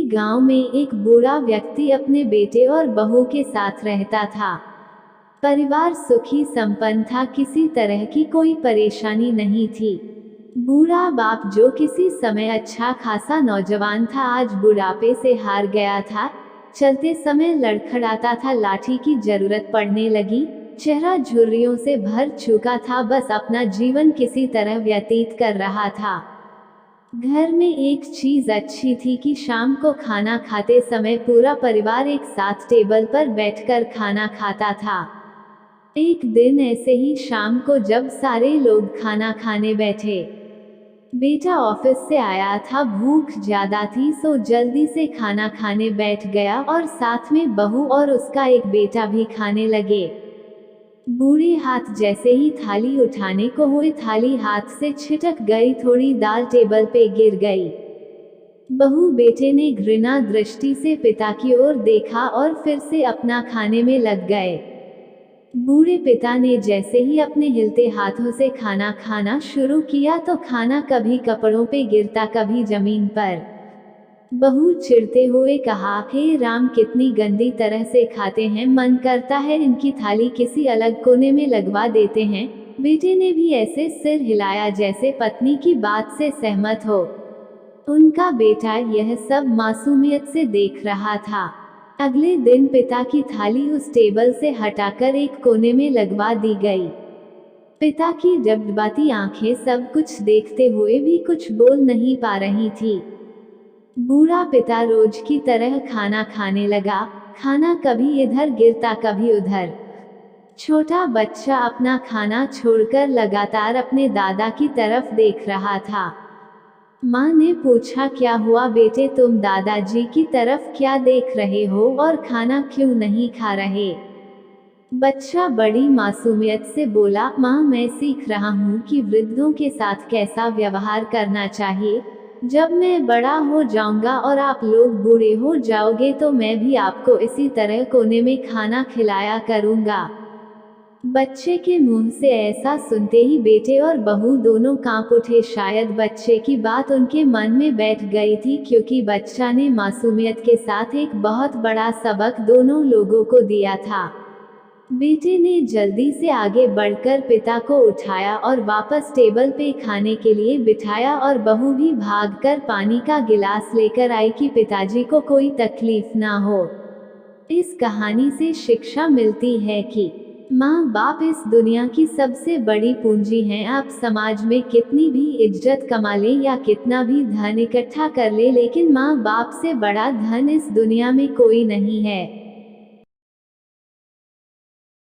गांव में एक बूढ़ा व्यक्ति अपने बेटे और बहू के साथ रहता था। परिवार सुखी संपन्न था, किसी तरह की कोई परेशानी नहीं थी। बूढ़ा बाप, जो किसी समय अच्छा खासा नौजवान था, आज बुढ़ापे से हार गया था। चलते समय लड़खड़ाता था, लाठी की जरूरत पड़ने लगी। चेहरा झुर्रियों से भर चुका था, बस अपना जीवन किसी तरह व्यतीत कर रहा था। घर में एक चीज अच्छी थी कि शाम को खाना खाते समय पूरा परिवार एक साथ टेबल पर बैठकर खाना खाता था। एक दिन ऐसे ही शाम को जब सारे लोग खाना खाने बैठे, बेटा ऑफिस से आया था, भूख ज्यादा थी सो जल्दी से खाना खाने बैठ गया और साथ में बहू और उसका एक बेटा भी खाने लगे। बूढ़े हाथ जैसे ही थाली उठाने को हुए, थाली हाथ से छिटक गई, थोड़ी दाल टेबल पे गिर गई। बहू बेटे ने घृणा दृष्टि से पिता की ओर देखा और फिर से अपना खाने में लग गए। बूढ़े पिता ने जैसे ही अपने हिलते हाथों से खाना खाना शुरू किया तो खाना कभी कपड़ों पे गिरता, कभी जमीन पर। बहू चिढ़ते हुए कहा, हे राम, कितनी गंदी तरह से खाते हैं, मन करता है इनकी थाली किसी अलग कोने में लगवा देते हैं। बेटे ने भी ऐसे सिर हिलाया जैसे पत्नी की बात से सहमत हो। उनका बेटा यह सब मासूमियत से देख रहा था। अगले दिन पिता की थाली उस टेबल से हटाकर एक कोने में लगवा दी गई। पिता की डबडबाती आंखें सब कुछ देखते हुए भी कुछ बोल नहीं पा रही थी। बूढ़ा पिता रोज की तरह खाना खाने लगा। खाना कभी इधर गिरता, कभी उधर। छोटा बच्चा अपना खाना छोड़कर लगातार अपने दादा की तरफ देख रहा था। माँ ने पूछा, क्या हुआ बेटे, तुम दादाजी की तरफ क्या देख रहे हो और खाना क्यों नहीं खा रहे? बच्चा बड़ी मासूमियत से बोला, माँ, मैं सीख रहा हूँ कि वृद्धों के साथ कैसा व्यवहार करना चाहिए। जब मैं बड़ा हो जाऊंगा और आप लोग बूढ़े हो जाओगे तो मैं भी आपको इसी तरह कोने में खाना खिलाया करूंगा। बच्चे के मुंह से ऐसा सुनते ही बेटे और बहू दोनों कांप उठे। शायद बच्चे की बात उनके मन में बैठ गई थी, क्योंकि बच्चा ने मासूमियत के साथ एक बहुत बड़ा सबक दोनों लोगों को दिया था। बेटे ने जल्दी से आगे बढ़कर पिता को उठाया और वापस टेबल पे खाने के लिए बिठाया, और बहू भी भागकर पानी का गिलास लेकर आई कि पिताजी को कोई तकलीफ ना हो। इस कहानी से शिक्षा मिलती है कि माँ बाप इस दुनिया की सबसे बड़ी पूंजी हैं। आप समाज में कितनी भी इज्जत कमा लें या कितना भी धन इकट्ठा कर ले, लेकिन माँ बाप से बड़ा धन इस दुनिया में कोई नहीं है।